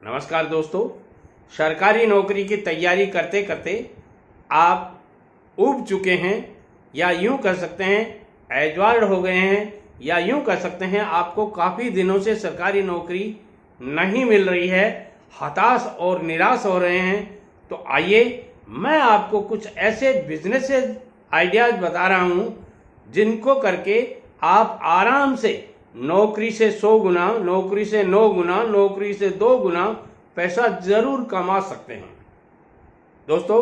नमस्कार दोस्तों, सरकारी नौकरी की तैयारी करते करते आप ऊब चुके हैं या यूं कह सकते हैं एजवार्ड हो गए हैं, या यूं कह सकते हैं आपको काफ़ी दिनों से सरकारी नौकरी नहीं मिल रही है, हताश और निराश हो रहे हैं। तो आइए मैं आपको कुछ ऐसे बिजनेस आइडियाज़ बता रहा हूं जिनको करके आप आराम से नौकरी से 100 गुना, नौकरी से 9 गुना, नौकरी से 2 गुना पैसा जरूर कमा सकते हैं। दोस्तों,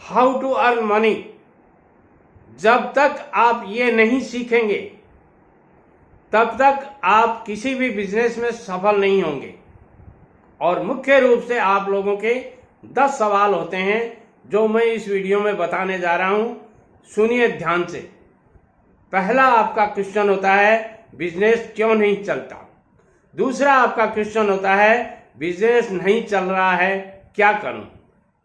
हाउ टू अर्न मनी, जब तक आप ये नहीं सीखेंगे तब तक आप किसी भी बिजनेस में सफल नहीं होंगे। और मुख्य रूप से आप लोगों के 10 सवाल होते हैं जो मैं इस वीडियो में बताने जा रहा हूं। सुनिए ध्यान से। पहला आपका क्वेश्चन होता है बिजनेस क्यों नहीं चलता। दूसरा आपका क्वेश्चन होता है बिजनेस नहीं चल रहा है, क्या करूं।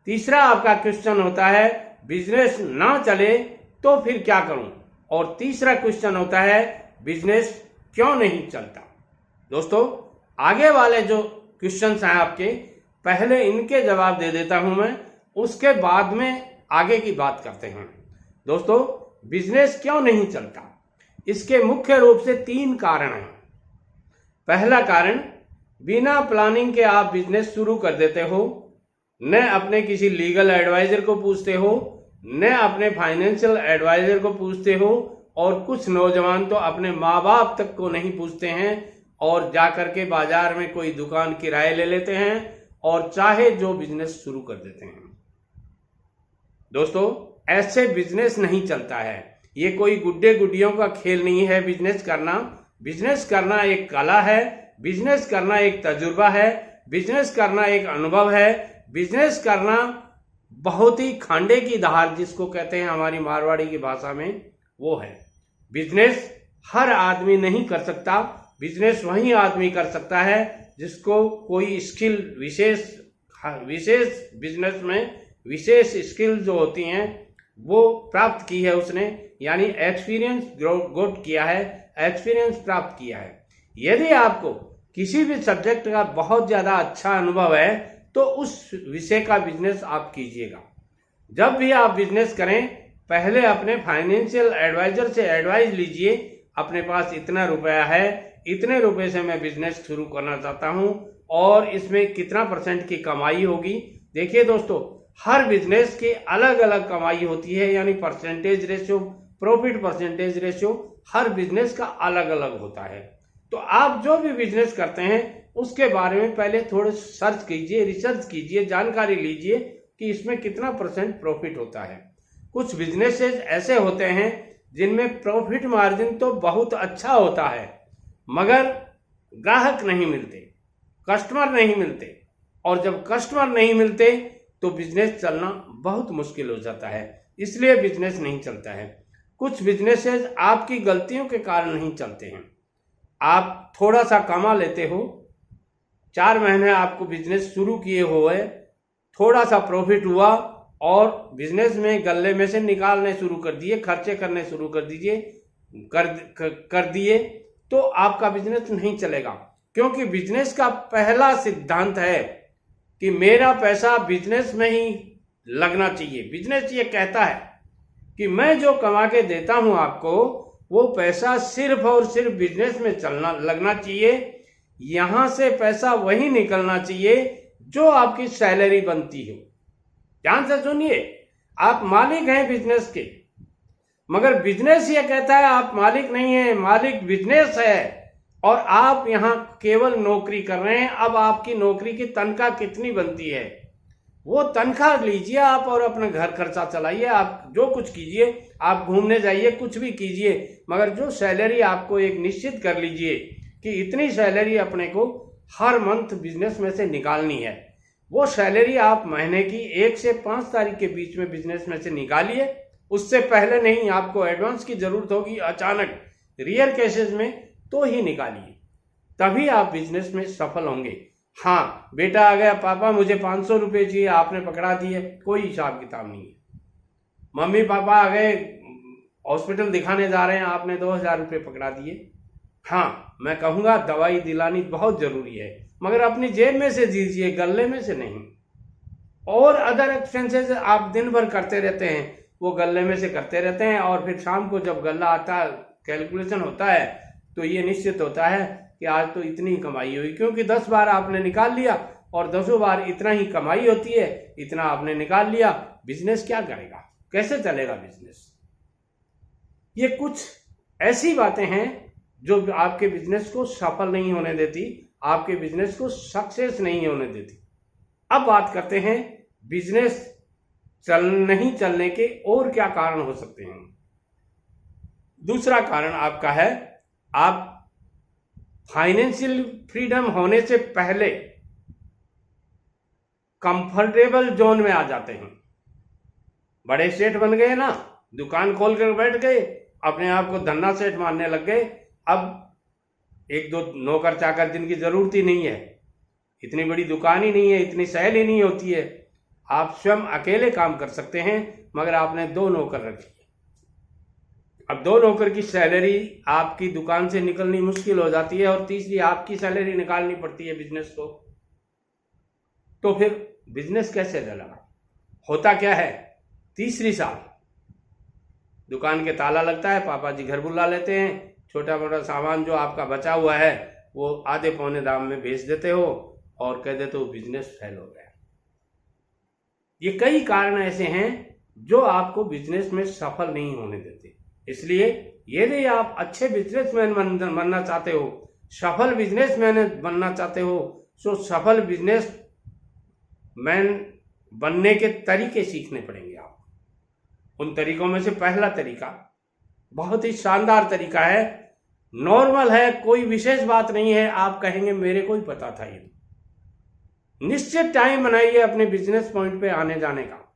तीसरा आपका क्वेश्चन होता है बिजनेस ना चले तो फिर क्या करूं। और तीसरा क्वेश्चन होता है बिजनेस क्यों नहीं चलता। दोस्तों, आगे वाले जो क्वेश्चंस हैं आपके, पहले इनके जवाब दे देता हूं मैं, उसके बाद में आगे की बात करते हैं। दोस्तों, बिजनेस क्यों नहीं चलता, इसके मुख्य रूप से 3 कारण हैं। पहला कारण, बिना प्लानिंग के आप बिजनेस शुरू कर देते हो, न अपने किसी लीगल एडवाइजर को पूछते हो, न अपने फाइनेंशियल एडवाइजर को पूछते हो, और कुछ नौजवान तो अपने माँ बाप तक को नहीं पूछते हैं और जाकर के बाजार में कोई दुकान किराए ले लेते हैं और चाहे जो बिजनेस शुरू कर देते हैं। दोस्तों, ऐसे बिजनेस नहीं चलता है। ये कोई गुड्डे गुड्डियों का खेल नहीं है। बिजनेस करना एक कला है, बिजनेस करना एक तजुर्बा है, बिजनेस करना एक अनुभव है, बिजनेस करना बहुत ही खांडे की धार जिसको कहते हैं हमारी मारवाड़ी की भाषा में, वो है। बिजनेस हर आदमी नहीं कर सकता। बिजनेस वही आदमी कर सकता है जिसको कोई स्किल विशेष बिजनेस में विशेष स्किल जो होती हैं वो प्राप्त की है उसने, यानी एक्सपीरियंस गेट किया है, एक्सपीरियंस प्राप्त किया है। यदि आपको किसी भी सब्जेक्ट का बहुत ज़्यादा अच्छा अनुभव है तो उस विषय का बिजनेस आप कीजिएगा। जब भी आप बिजनेस करें, पहले अपने फाइनेंशियल एडवाइजर से एडवाइस लीजिए। अपने पास इतना रुपया है, इतने रुपए से मैं बिजनेस शुरू करना चाहता हूं और इसमें कितना % की कमाई होगी। देखिए दोस्तों, हर बिजनेस की अलग अलग कमाई होती है, यानी percentage ratio, profit percentage ratio हर बिजनेस का अलग अलग होता है। तो आप जो भी बिजनेस करते हैं उसके बारे में पहले थोड़े सर्च कीजिए, रिसर्च कीजिए, जानकारी लीजिए कि इसमें कितना % प्रॉफिट होता है। कुछ बिजनेसेस ऐसे होते हैं जिनमें प्रॉफिट मार्जिन तो बहुत अच्छा होता है मगर ग्राहक नहीं मिलते, कस्टमर नहीं मिलते, और जब कस्टमर नहीं मिलते तो बिजनेस चलना बहुत मुश्किल हो जाता है, इसलिए बिजनेस नहीं चलता है। कुछ बिजनेसेस आपकी गलतियों के कारण नहीं चलते हैं। आप थोड़ा सा कमा लेते हो, 4 महीने आपको बिजनेस शुरू किए हुए, थोड़ा सा प्रॉफिट हुआ और बिजनेस में गल्ले में से निकालने शुरू कर दिए, खर्चे करने शुरू कर दिए तो आपका बिजनेस नहीं चलेगा। क्योंकि बिजनेस का पहला सिद्धांत है कि मेरा पैसा बिजनेस में ही लगना चाहिए। बिजनेस ये कहता है कि मैं जो कमा के देता हूं आपको, वो पैसा सिर्फ और सिर्फ बिजनेस में लगना चाहिए। यहां से पैसा वही निकलना चाहिए जो आपकी सैलरी बनती हो। ध्यान से सुनिए, आप मालिक हैं बिजनेस के, मगर बिजनेस ये कहता है आप मालिक नहीं हैं, मालिक बिजनेस है और आप यहां केवल नौकरी कर रहे हैं। अब आपकी नौकरी की तनख्वाह कितनी बनती है वो तनख्वाह लीजिए आप और अपना घर खर्चा चलाइए, आप जो कुछ कीजिए, आप घूमने जाइए, कुछ भी कीजिए, मगर जो सैलरी आपको एक निश्चित कर लीजिए कि इतनी सैलरी अपने को हर मंथ बिजनेस में से निकालनी है। वो सैलरी आप महीने की 1 से 5 तारीख के बीच में बिजनेस में से निकालिए। उससे पहले नहीं, आपको एडवांस की जरूरत होगी अचानक रियल केसेस में, तो ही निकालिए, तभी आप बिजनेस में सफल होंगे। हाँ, बेटा आ गया, पापा मुझे 500 रुपये चाहिए, आपने पकड़ा दिए, कोई हिसाब किताब नहीं है। मम्मी पापा आ गए, हॉस्पिटल दिखाने जा रहे हैं, आपने 2000 रुपये पकड़ा दिए। हाँ, मैं कहूँगा दवाई दिलानी बहुत जरूरी है, मगर अपनी जेब में से दीजिए, गल्ले में से नहीं। और अदर एक्सपेंसेस आप दिन भर करते रहते हैं, वो गल्ले में से करते रहते हैं, और फिर शाम को जब गल्ला आता है, कैलकुलेशन होता है, तो ये निश्चित होता है कि आज तो इतनी कमाई हुई, क्योंकि 10 बार आपने निकाल लिया और 10 बार इतना ही कमाई होती है, इतना आपने निकाल लिया। बिजनेस क्या करेगा, कैसे चलेगा बिजनेस? ये कुछ ऐसी बातें हैं जो आपके बिजनेस को सफल नहीं होने देती, आपके बिजनेस को सक्सेस नहीं होने देती। अब बात करते हैं बिजनेस नहीं चलने के और क्या कारण हो सकते हैं। दूसरा कारण आपका है, आप फाइनेंशियल फ्रीडम होने से पहले कंफर्टेबल जोन में आ जाते हैं। बड़े सेठ बन गए ना, दुकान खोल कर बैठ गए, अपने आप को धन्ना सेठ मानने लग गए। अब एक दो नौकर चाकर जिनकी जरूरत ही नहीं है, इतनी बड़ी दुकान ही नहीं है, इतनी सहल ही नहीं होती है, आप स्वयं अकेले काम कर सकते हैं, मगर आपने 2 नौकर रखी। अब 2 नौकर की सैलरी आपकी दुकान से निकलनी मुश्किल हो जाती है, और तीसरी आपकी सैलरी निकालनी पड़ती है बिजनेस को। तो फिर बिजनेस कैसे चलेगा? होता क्या है, तीसरी साल दुकान के ताला लगता है, पापा जी घर बुला लेते हैं, छोटा मोटा सामान जो आपका बचा हुआ है वो आधे पौने दाम में बेच देते हो और कह देते हो बिजनेस फेल हो गया। ये कई कारण ऐसे हैं जो आपको बिजनेस में सफल नहीं होने देते। इसलिए यदि आप अच्छे बिजनेसमैन बनना चाहते हो, सफल बिजनेसमैन बनना चाहते हो, तो सफल बिजनेसमैन बनने के तरीके सीखने पड़ेंगे आप। उन तरीकों में से पहला तरीका बहुत ही शानदार तरीका है, नॉर्मल है, कोई विशेष बात नहीं है। आप कहेंगे मेरे को ही पता था ये। निश्चित टाइम बनाइए अपने बिजनेस पॉइंट पे आने जाने का।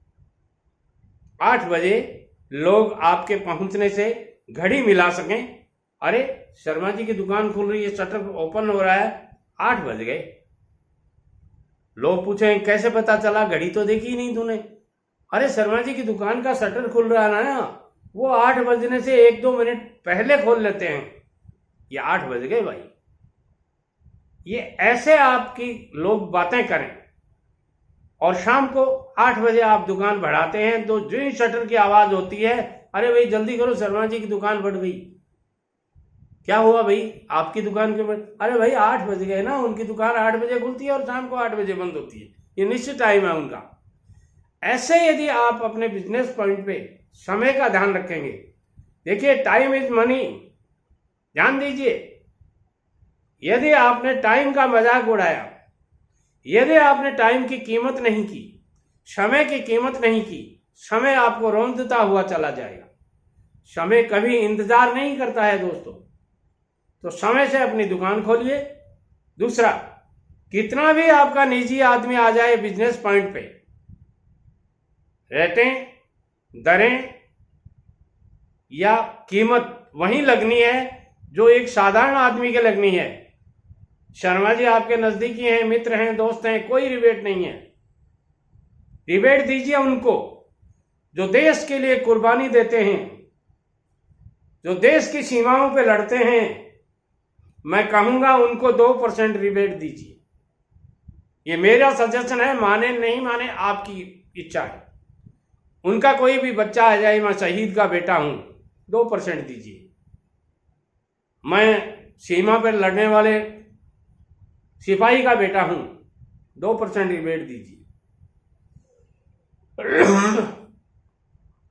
8 बजे लोग आपके पहुंचने से घड़ी मिला सकें। अरे शर्मा जी की दुकान खुल रही है, शटर ओपन हो रहा है, 8 बज गए। लोग पूछें कैसे पता चला, घड़ी तो देखी ही नहीं तूने। अरे शर्मा जी की दुकान का शटर खुल रहा है ना, वो 8 बजने से 1-2 मिनट पहले खोल लेते हैं, ये 8 बज गए भाई। ये ऐसे आपकी लोग बातें करें, और शाम को 8 बजे आप दुकान बढ़ाते हैं तो जो ही शटर की आवाज होती है, अरे भाई जल्दी करो शर्मा जी की दुकान बढ़ गई। क्या हुआ भाई आपकी दुकान के? अरे भाई 8 बज गए ना, उनकी दुकान 8 बजे खुलती है और शाम को 8 बजे बंद होती है, ये निश्चित टाइम है उनका। ऐसे यदि आप अपने बिजनेस पॉइंट पे समय का ध्यान रखेंगे, देखिए टाइम इज मनी, ध्यान दीजिए। यदि आपने टाइम का मजाक उड़ाया, यदि आपने टाइम की कीमत नहीं की, समय की कीमत नहीं की, समय आपको रौंदता हुआ चला जाएगा। समय कभी इंतजार नहीं करता है दोस्तों, तो समय से अपनी दुकान खोलिए। दूसरा, कितना भी आपका निजी आदमी आ जाए बिजनेस पॉइंट पे, रेटें, दरें या कीमत वही लगनी है जो एक साधारण आदमी के लगनी है। शर्मा जी आपके नजदीकी हैं, मित्र हैं, दोस्त हैं, कोई रिबेट नहीं है। रिबेट दीजिए उनको जो देश के लिए कुर्बानी देते हैं, जो देश की सीमाओं पे लड़ते हैं। मैं कहूंगा उनको 2% रिबेट दीजिए। ये मेरा सजेशन है, माने नहीं माने आपकी इच्छा है। उनका कोई भी बच्चा आ जाए, मैं शहीद का बेटा हूं, 2% दीजिए। मैं सीमा पर लड़ने वाले सिपाही का बेटा हूं, 2% रिबेट दीजिए।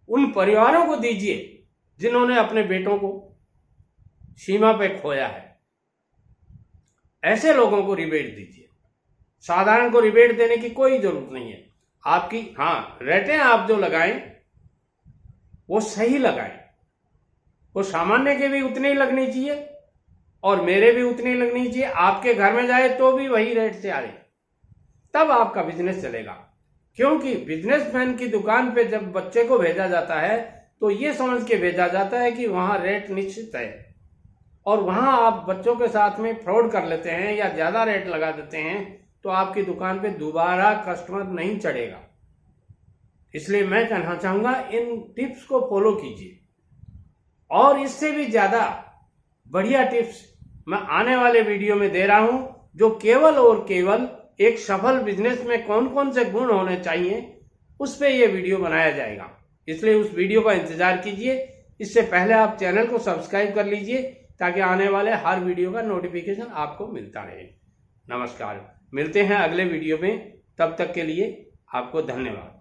उन परिवारों को दीजिए जिन्होंने अपने बेटों को सीमा पे खोया है, ऐसे लोगों को रिबेट दीजिए। साधारण को रिबेट देने की कोई जरूरत नहीं है आपकी। हाँ, रेटें आप जो लगाएं वो सही लगाएं, वो सामान्य के भी उतने ही लगनी चाहिए और मेरे भी उतनी लगनी चाहिए। आपके घर में जाए तो भी वही रेट से आए, तब आपका बिजनेस चलेगा। क्योंकि बिजनेसमैन की दुकान पे जब बच्चे को भेजा जाता है तो ये समझ के भेजा जाता है कि वहां रेट निश्चित है, और वहां आप बच्चों के साथ में फ्रॉड कर लेते हैं या ज्यादा रेट लगा देते हैं तो आपकी दुकान पे दोबारा कस्टमर नहीं चढ़ेगा। इसलिए मैं कहना चाहूंगा इन टिप्स को फॉलो कीजिए, और इससे भी ज्यादा बढ़िया टिप्स मैं आने वाले वीडियो में दे रहा हूं। जो केवल और केवल एक सफल बिजनेस में कौन कौन से गुण होने चाहिए उस पर यह वीडियो बनाया जाएगा। इसलिए उस वीडियो का इंतजार कीजिए। इससे पहले आप चैनल को सब्सक्राइब कर लीजिए ताकि आने वाले हर वीडियो का नोटिफिकेशन आपको मिलता रहे। नमस्कार, मिलते हैं अगले वीडियो में। तब तक के लिए आपको धन्यवाद।